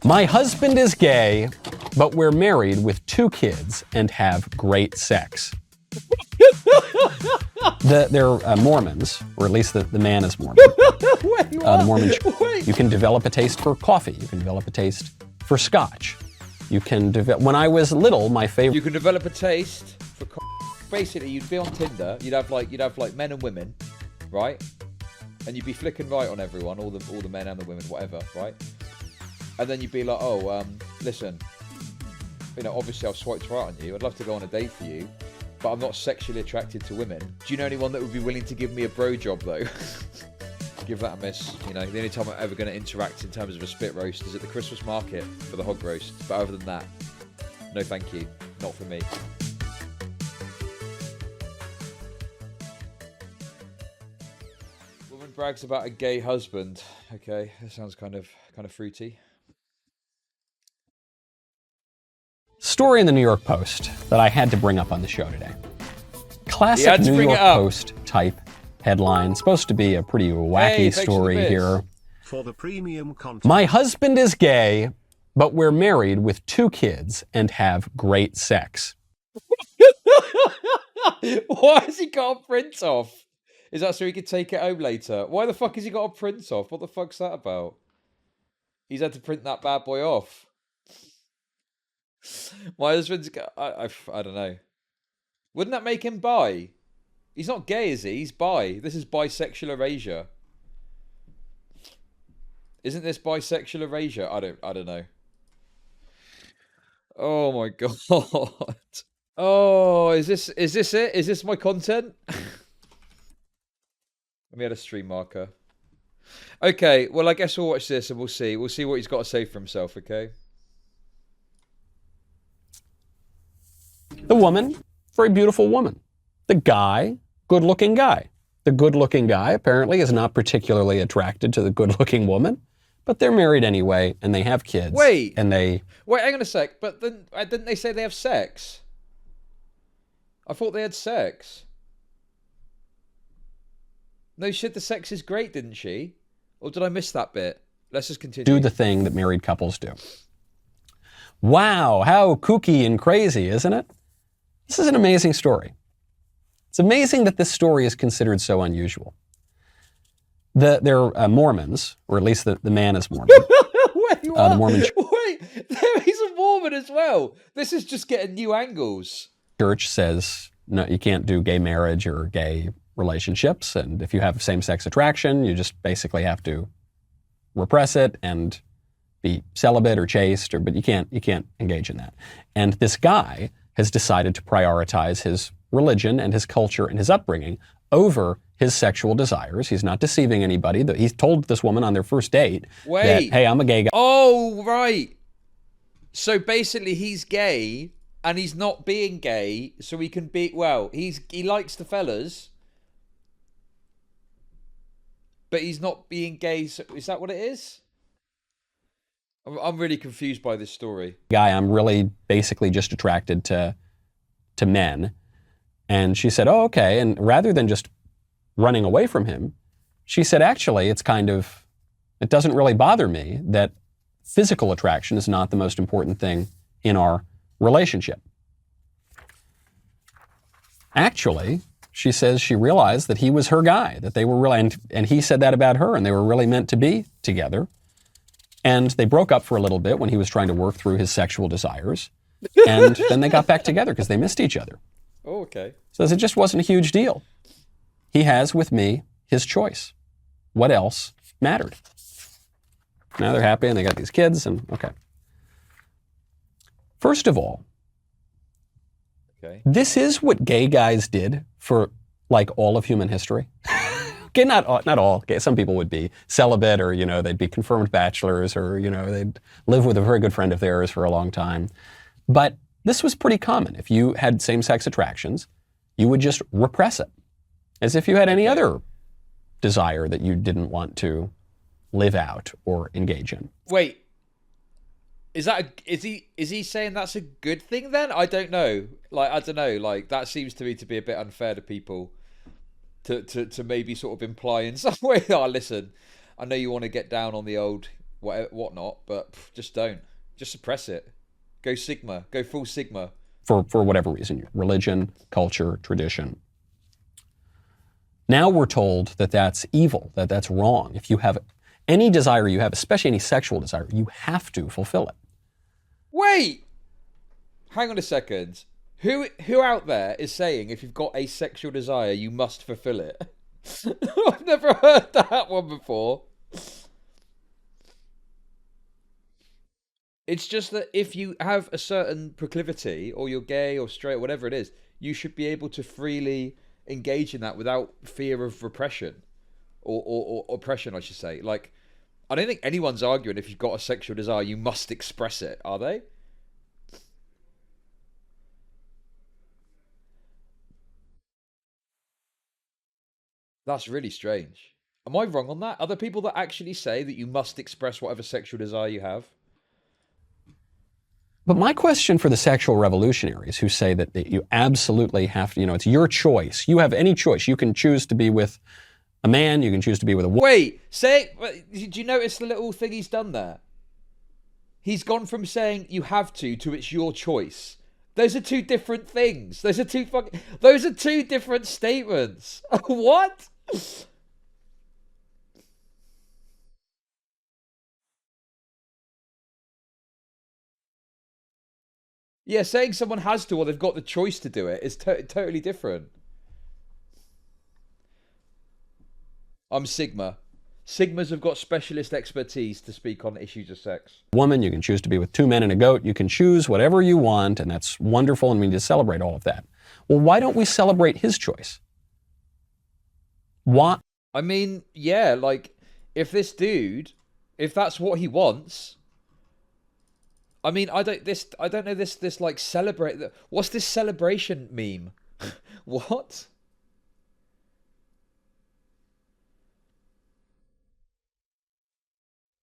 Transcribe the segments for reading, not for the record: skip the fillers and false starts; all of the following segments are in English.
My husband is gay, but we're married with 2 kids and have great sex. They're Mormons, or at least the man is Mormon. Wait, the Mormon. You can develop a taste for coffee. You can develop a taste for scotch. You can develop. When I was little, my favorite. You can develop a taste for. Basically, you'd be on Tinder. You'd have like men and women, right? And you'd be flicking right on everyone, all the men and the women, whatever, right? And then you'd be like, oh, listen, you know, obviously I've swiped right on you. I'd love to go on a date for you, but I'm not sexually attracted to women. Do you know anyone that would be willing to give me a bro job, though? Give that a miss. You know, the only time I'm ever going to interact in terms of a spit roast is at the Christmas market for the hog roast. But other than that, no thank you. Not for me. Woman brags about a gay husband. Okay, that sounds kind of fruity. Story in the New York Post that I had to bring up on the show today. Classic New York Post type headline. Supposed to be a pretty wacky story here. For the premium content. My husband is gay, but we're married with 2 kids and have great sex. Why has he got a print off? Is that so he could take it home later? Why the fuck has he got a print off? What the fuck's that about? He's had to print that bad boy off. My husband's... I don't know. Wouldn't that make him bi? He's not gay, is he? He's bi. This is bisexual erasure. Isn't this bisexual erasure? I don't know. Oh my god. Oh, is this it? Is this my content? Let me add a stream marker. Okay, well I guess we'll watch this and we'll see. We'll see what he's got to say for himself, okay? The woman, very beautiful woman. The guy, good-looking guy. The good-looking guy apparently is not particularly attracted to the good-looking woman, but they're married anyway, and they have kids. Wait, hang on a sec. But then didn't they say they have sex? I thought they had sex. No shit, the sex is great, didn't she? Or did I miss that bit? Let's just continue. Do the thing that married couples do. Wow, how kooky and crazy, isn't it? This is an amazing story. It's amazing that this story is considered so unusual. They're Mormons, or at least the man is Mormon. Wait, what? The Mormon Wait, he's a Mormon as well. This is just getting new angles. Church says, no, you can't do gay marriage or gay relationships, and if you have same-sex attraction, you just basically have to repress it and be celibate or chaste, but you can't engage in that. And this guy has decided to prioritize his religion and his culture and his upbringing over his sexual desires. He's not deceiving anybody. He's told this woman on their first date that, hey, I'm a gay guy. Oh, right. So basically he's gay and he's not being gay, so he can be, well, he likes the fellas, but he's not being gay. So is that what it is? I'm really confused by this story. Guy, I'm really basically just attracted to men. And she said, oh, okay. And rather than just running away from him, she said, actually, it doesn't really bother me that physical attraction is not the most important thing in our relationship. Actually, she says she realized that he was her guy, that they were really, and he said that about her, and they were really meant to be together. And they broke up for a little bit when he was trying to work through his sexual desires. And then they got back together because they missed each other. Oh, okay. So it just wasn't a huge deal. He has, with me, his choice. What else mattered? Now they're happy and they got these kids and okay. First of all, this is what gay guys did for like all of human history. Okay, not all. Okay, some people would be celibate or, they'd be confirmed bachelors or, they'd live with a very good friend of theirs for a long time. But this was pretty common. If you had same-sex attractions, you would just repress it as if you had any other desire that you didn't want to live out or engage in. Wait, is he saying that's a good thing then? I don't know. Like that seems to me to be a bit unfair to people to maybe sort of imply in some way, oh, listen, I know you want to get down on the old whatnot, but just don't. Just suppress it. Go Sigma. Go full Sigma. for whatever reason, religion, culture, tradition. Now we're told that that's evil, that that's wrong. If you have any desire you have, especially any sexual desire, you have to fulfill it. Wait! Hang on a second. Who out there is saying if you've got a sexual desire, you must fulfill it? I've never heard that one before. It's just that if you have a certain proclivity, or you're gay or straight, whatever it is, you should be able to freely engage in that without fear of repression. Or oppression, I should say. Like, I don't think anyone's arguing if you've got a sexual desire, you must express it, are they? That's really strange. Am I wrong on that? Are there people that actually say that you must express whatever sexual desire you have? But my question for the sexual revolutionaries who say that you absolutely have to, it's your choice. You have any choice. You can choose to be with a man, you can choose to be with a woman. Wait, do you notice the little thing he's done there? He's gone from saying you have to it's your choice. Those are two different things. Those are two different statements. What? Yeah, saying someone has to or they've got the choice to do it is totally different. I'm Sigma. Sigmas have got specialist expertise to speak on issues of sex. Woman, you can choose to be with two men and a goat. You can choose whatever you want, and that's wonderful, and we need to celebrate all of that. Well, why don't we celebrate his choice? Why? I mean, yeah, like, if this dude, if that's what he wants, I mean, I don't know this like celebrate. What's this celebration meme? What?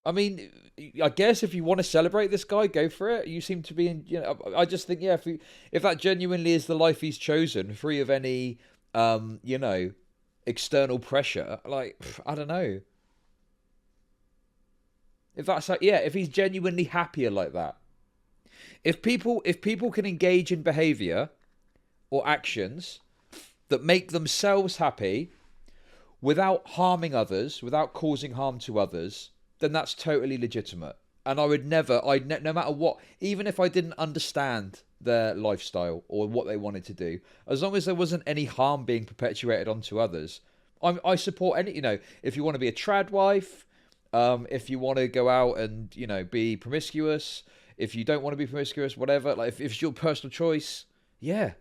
I mean, I guess if you want to celebrate this guy, go for it. You seem to be in, I just think, yeah, if that genuinely is the life he's chosen, free of any, external pressure, like, I don't know. If that's like, yeah, if he's genuinely happier like that. If people can engage in behavior or actions that make themselves happy without harming others, without causing harm to others, then that's totally legitimate. And I would never, no matter what, even if I didn't understand their lifestyle or what they wanted to do, as long as there wasn't any harm being perpetuated onto others, I support any, if you want to be a trad wife, if you want to go out and, be promiscuous, if you don't want to be promiscuous, whatever, like if it's your personal choice, yeah,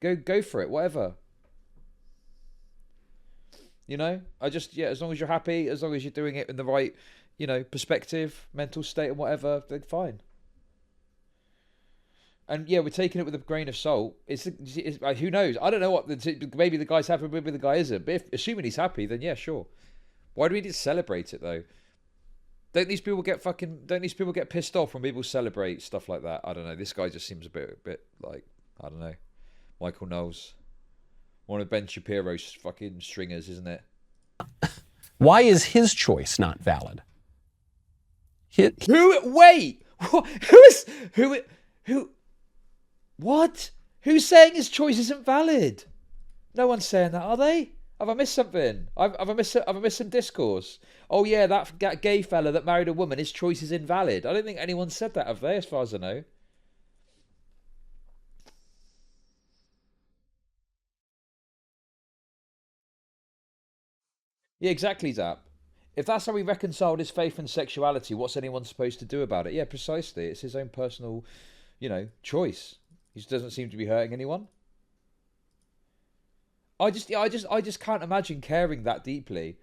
go for it, whatever. As long as you're happy, as long as you're doing it in the right, perspective, mental state and whatever, then fine. And yeah, we're taking it with a grain of salt. It's who knows? I don't know what, maybe the guy's happy, maybe the guy isn't. But assuming he's happy, then yeah, sure. Why do we need to celebrate it though? Don't these people get pissed off when people celebrate stuff like that? I don't know. This guy just seems a bit like, I don't know. Michael Knowles. One of Ben Shapiro's fucking stringers, isn't it? Why is his choice not valid? Wait! What? Who's saying his choice isn't valid? No one's saying that, are they? Have I missed something? Have I missed some discourse? Oh yeah, that gay fella that married a woman, his choice is invalid. I don't think anyone said that, have they, as far as I know? Yeah, exactly, Zap. If that's how he reconciled his faith and sexuality, what's anyone supposed to do about it? Yeah, precisely. It's his own personal, choice. He just doesn't seem to be hurting anyone. I just can't imagine caring that deeply.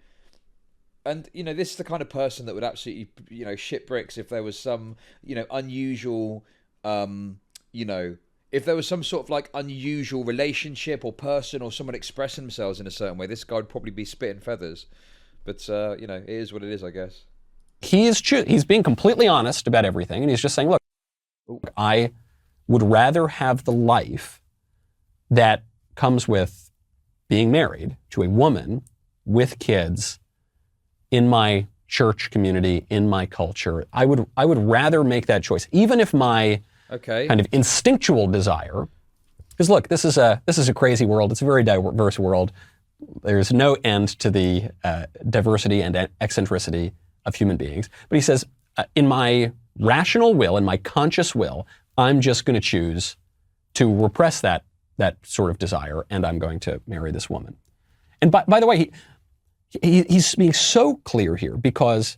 And this is the kind of person that would absolutely shit bricks if there was some unusual if there was some sort of like unusual relationship or person or someone expressing themselves in a certain way. This guy would probably be spitting feathers. But it is what it is, I guess. He's being completely honest about everything, and he's just saying, look, I would rather have the life that comes with being married to a woman with kids in my church community, in my culture. I would rather make that choice, even if my kind of instinctual desire, because look, this is a crazy world. It's a very diverse world. There's no end to the diversity and eccentricity of human beings. But he says, in my rational will, in my conscious will, I'm just going to choose to repress that sort of desire, and I'm going to marry this woman. And by the way, he's being so clear here, because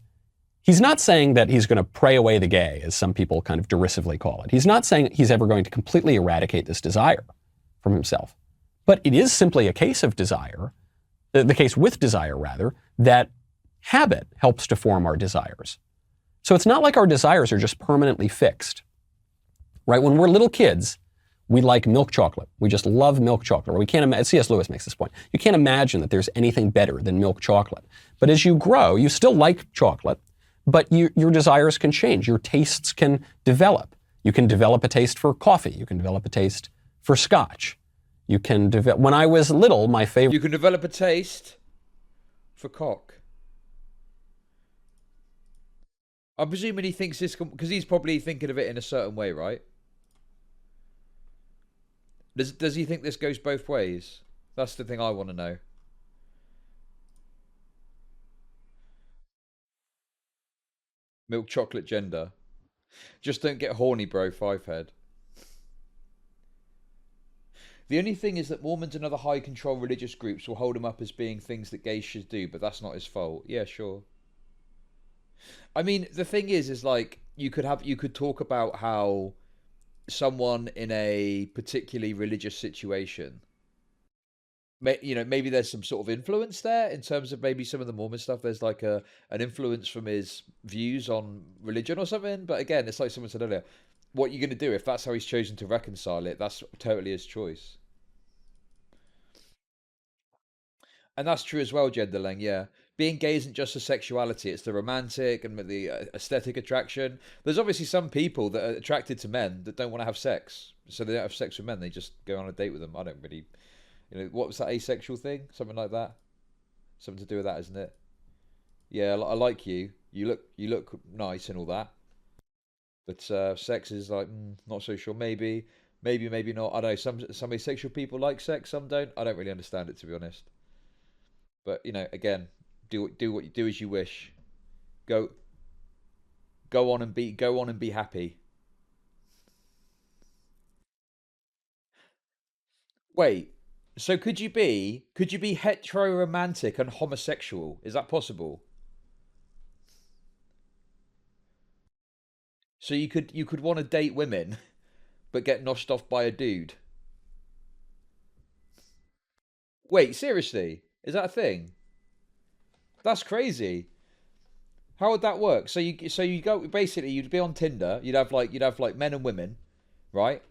he's not saying that he's going to pray away the gay, as some people kind of derisively call it. He's not saying he's ever going to completely eradicate this desire from himself. But it is simply a case of desire, the case with desire, rather, that habit helps to form our desires. So it's not like our desires are just permanently fixed, right? When we're little kids, we like milk chocolate. We just love milk chocolate. Or we can't imagine, C.S. Lewis makes this point. You can't imagine that there's anything better than milk chocolate. But as you grow, you still like chocolate, but your desires can change. Your tastes can develop. You can develop a taste for coffee. You can develop a taste for scotch. You can develop. When I was little, my favorite. You can develop a taste for cock. I'm presuming he thinks this because he's probably thinking of it in a certain way, right? Does he think this goes both ways? That's the thing I want to know. Milk chocolate gender. Just don't get horny, bro. Five head. The only thing is that Mormons and other high control religious groups will hold him up as being things that gays should do, but that's not his fault. Yeah, sure. I mean, the thing is like you could talk about how someone in a particularly religious situation, maybe there's some sort of influence there in terms of maybe some of the Mormon stuff. There's like an influence from his views on religion or something. But again, it's like someone said earlier, what are you going to do if that's how he's chosen to reconcile it? That's totally his choice. And that's true as well, Genderling, yeah. Being gay isn't just the sexuality, it's the romantic and the aesthetic attraction. There's obviously some people that are attracted to men that don't want to have sex. So they don't have sex with men, they just go on a date with them. I don't really, what was that asexual thing? Something like that? Something to do with that, isn't it? Yeah, I like you. You look nice and all that. But sex is like, not so sure. Maybe not. I don't know. Some asexual people like sex, some don't. I don't really understand it, to be honest. But again, do what you do as you wish. Go on and be happy. Wait, so could you be hetero-romantic and homosexual? Is that possible? So you could want to date women, but get noshed off by a dude. Wait, seriously? Is that a thing? That's crazy. How would that work? So you go basically you'd be on Tinder. You'd have like men and women, right?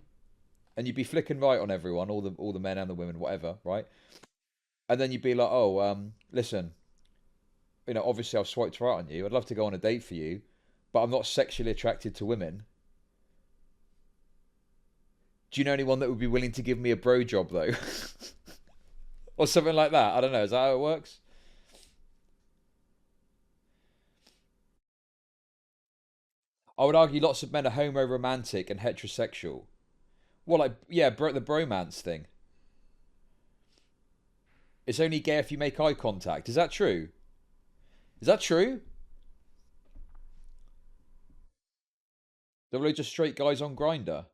And you'd be flicking right on everyone, all the men and the women, whatever, right? And then you'd be like, oh, listen, obviously I've swiped right on you. I'd love to go on a date for you, but I'm not sexually attracted to women. Do you know anyone that would be willing to give me a bro job though? Or something like that. I don't know. Is that how it works? I would argue lots of men are homo-romantic and heterosexual. Well, like, yeah, the bromance thing. It's only gay if you make eye contact. Is that true? Is that true? There are just straight guys on Grindr.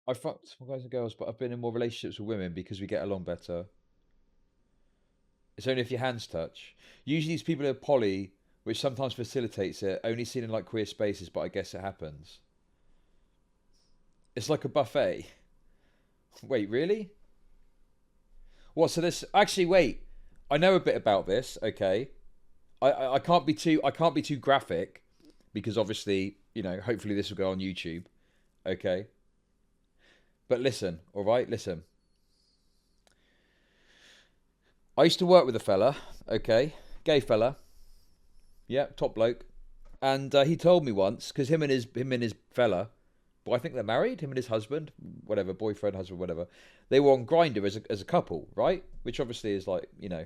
I fucked more guys and girls, but I've been in more relationships with women because we get along better. It's only if your hands touch. Usually these people are poly, which sometimes facilitates it, only seen in like queer spaces, but I guess it happens. It's like a buffet. Wait, really? What, so this actually wait. I know a bit about this, okay. I can't be too graphic because obviously, hopefully this will go on YouTube. Okay. But listen, all right, listen. I used to work with a fella, okay, gay fella, yeah, top bloke, and he told me once because him and his fella, but I think they're married. Him and his husband, whatever, boyfriend, husband, whatever. They were on Grindr as a couple, right? Which obviously is like, you know,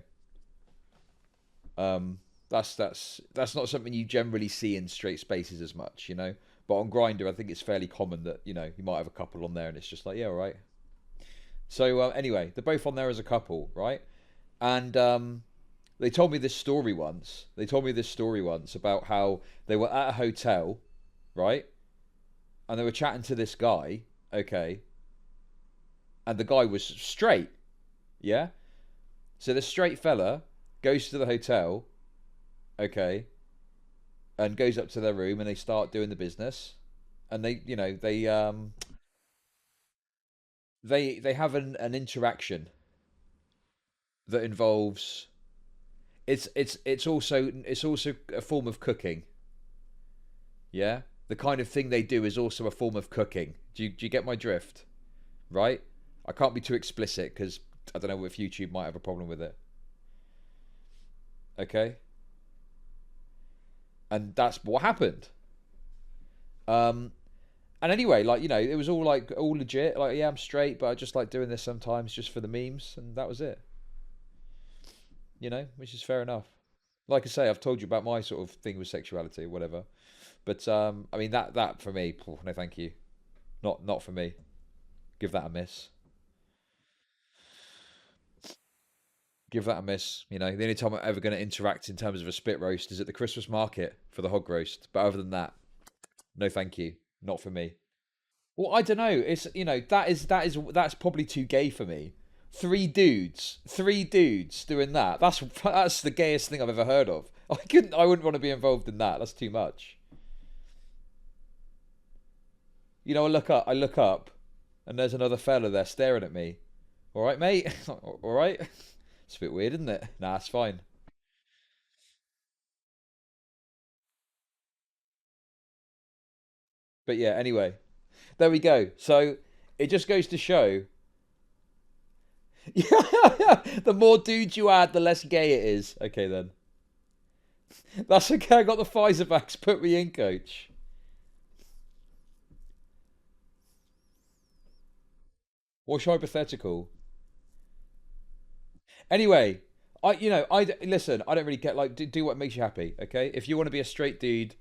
that's not something you generally see in straight spaces as much, you know. But on Grindr, I think it's fairly common that, you know, you might have a couple on there, and it's just like, yeah, all right. So anyway, they're both on there as a couple, right? And they told me this story once. They told me this story once about how they were at a hotel, right? And they were chatting to this guy, okay? And the guy was straight, yeah? So the straight fella goes to the hotel, okay? And goes up to their room and they start doing the business. And they, you know, they have an interaction that involves it's also a form of cooking. Yeah? The kind of thing they do is also a form of cooking. Do you get my drift? Right? I can't be too explicit because I don't know if YouTube might have a problem with it. Okay? And that's what happened. And anyway, like, you know, it was all like all legit. Like, yeah, I'm straight, but I just like doing this sometimes just for the memes, and that was it. You know, which is fair enough. Like I say, I've told you about my sort of thing with sexuality or whatever. But I mean that for me, no thank you. Not for me. Give that a miss. Give that a miss. You know, the only time I'm ever going to interact in terms of a spit roast is at the Christmas market for the hog roast. But other than that, no thank you. Not for me. Well, I don't know. It's, you know, that's probably too gay for me. Three dudes doing that. That's the gayest thing I've ever heard of. I wouldn't want to be involved in that. That's too much. You know, I look up, and there's another fella there staring at me. All right, mate. All right. It's a bit weird, isn't it? Nah, it's fine. But yeah, anyway, there we go. So it just goes to show. Yeah, the more dudes you add, the less gay it is. Okay, then. That's okay. I got the Pfizer vax. Put me in, coach. What's your hypothetical? Anyway, listen. I don't really get like do what makes you happy. Okay, if you want to be a straight dude,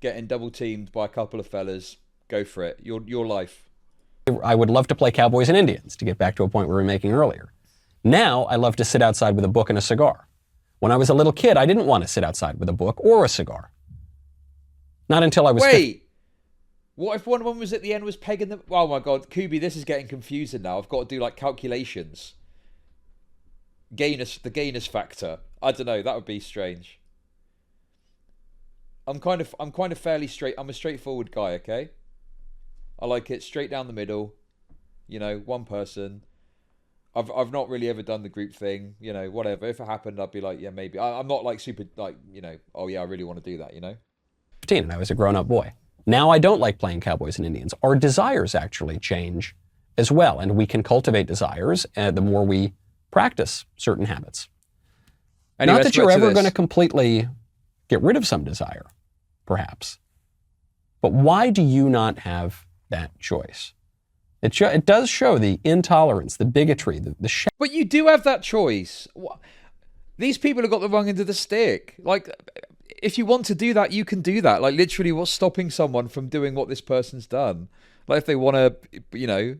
getting double teamed by a couple of fellas, go for it. Your life. I would love to play Cowboys and Indians, to get back to a point we were making earlier. Now, I love to sit outside with a book and a cigar. When I was a little kid, I didn't want to sit outside with a book or a cigar. Not until I was... Wait! What if one of them was at the end was pegging them? Oh my god, Kubi, this is getting confusing now. I've got to do like calculations. The gayness factor. I don't know, that would be strange. I'm kind of fairly straight. I'm a straightforward guy, okay? I like it straight down the middle. You know, one person. I've not really ever done the group thing, you know, whatever. If it happened, I'd be like, yeah, maybe. I'm not like super, like, you know, oh yeah, I really want to do that, you know? 15 and I was a grown-up boy. Now I don't like playing Cowboys and Indians. Our desires actually change as well, and we can cultivate desires the more we practice certain habits. Anyway, not that you're ever going to completely get rid of some desire, perhaps. But why do you not have that choice? It does show the intolerance, the bigotry, the But you do have that choice. These people have got the wrong end of the stick. Like, if you want to do that, you can do that. Like, literally, what's stopping someone from doing what this person's done? Like, if they want to, you know,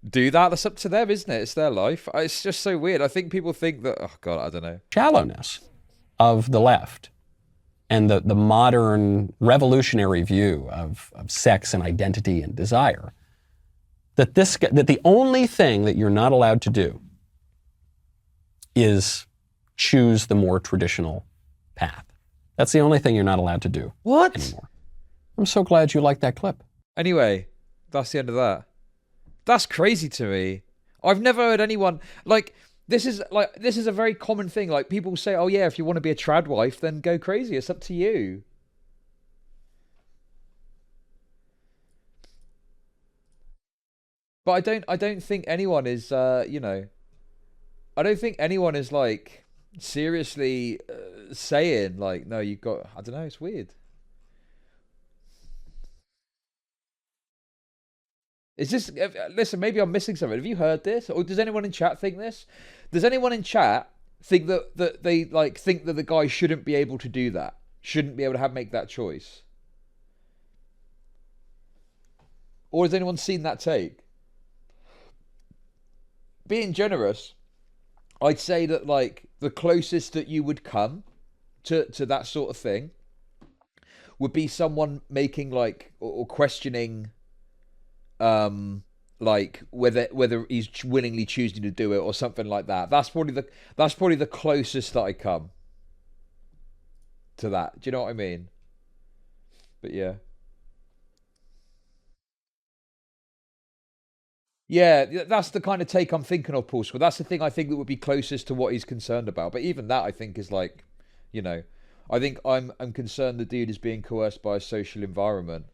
do that, that's up to them, isn't it? It's their life. It's just so weird. I think people think that, oh, God, I don't know. Shallowness of the left and the modern revolutionary view of sex and identity and desire. That the only thing that you're not allowed to do is choose the more traditional path. That's the only thing you're not allowed to do anymore. I'm so glad you liked that clip. Anyway, that's the end of that. That's crazy to me. I've never heard anyone like this is a very common thing. Like, people say, "Oh yeah, if you want to be a trad wife, then go crazy. It's up to you." But I don't think anyone is, you know, I don't think anyone is like seriously saying like, no, you got. I don't know. It's weird. Is this? Listen, maybe I'm missing something. Have you heard this, or does anyone in chat think this? Does anyone in chat think that they like think that the guy shouldn't be able to do that? Shouldn't be able to make that choice? Or has anyone seen that take? Being generous, I'd say that like the closest that you would come to that sort of thing would be someone making like or questioning like whether he's willingly choosing to do it or something like that. That's probably the closest that I come to that. Do you know what I mean? But yeah. Yeah, that's the kind of take I'm thinking of, Paul. So that's the thing I think that would be closest to what he's concerned about. But even that, I think, is like, you know, I think I'm concerned the dude is being coerced by a social environment.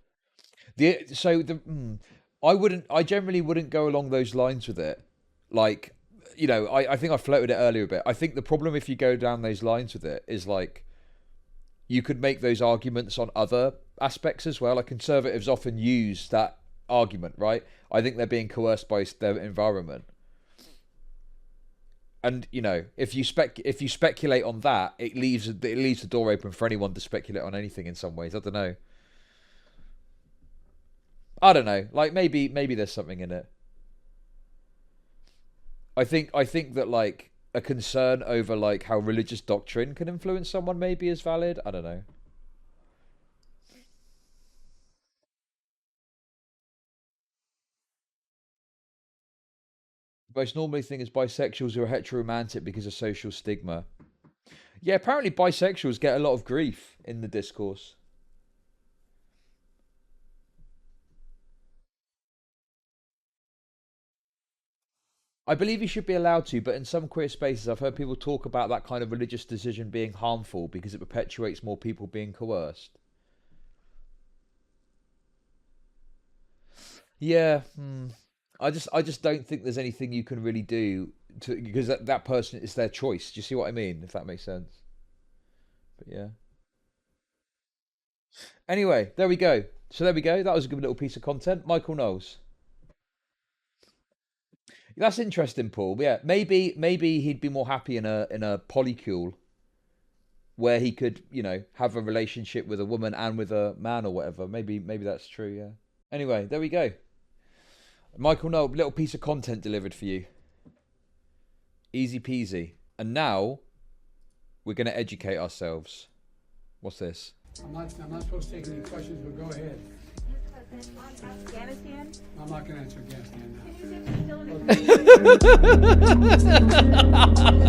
I generally wouldn't go along those lines with it. Like, you know, I think I floated it earlier a bit. I think the problem if you go down those lines with it is like, you could make those arguments on other aspects as well. Like conservatives often use that argument, right? I think they're being coerced by their environment. And you know, if you speculate on that, it leaves the door open for anyone to speculate on anything in some ways. I don't know. Like maybe there's something in it. I think that like a concern over like how religious doctrine can influence someone maybe is valid. I don't know. Most normally thing is bisexuals are heteromantic because of social stigma. Yeah, apparently bisexuals get a lot of grief in the discourse. I believe you should be allowed to, but in some queer spaces I've heard people talk about that kind of religious decision being harmful because it perpetuates more people being coerced. Yeah, I just don't think there's anything you can really do to because that person is their choice. Do you see what I mean? If that makes sense. But yeah. Anyway, there we go. So there we go. That was a good little piece of content. Michael Knowles. That's interesting, Paul. Yeah, maybe he'd be more happy in a polycule where he could, you know, have a relationship with a woman and with a man or whatever. Maybe that's true. Yeah. Anyway, there we go. Michael Knowles, little piece of content delivered for you. Easy peasy. And now we're going to educate ourselves. What's this? I'm not supposed to take any questions, but go ahead. Afghanistan? I'm not going to answer Afghanistan now.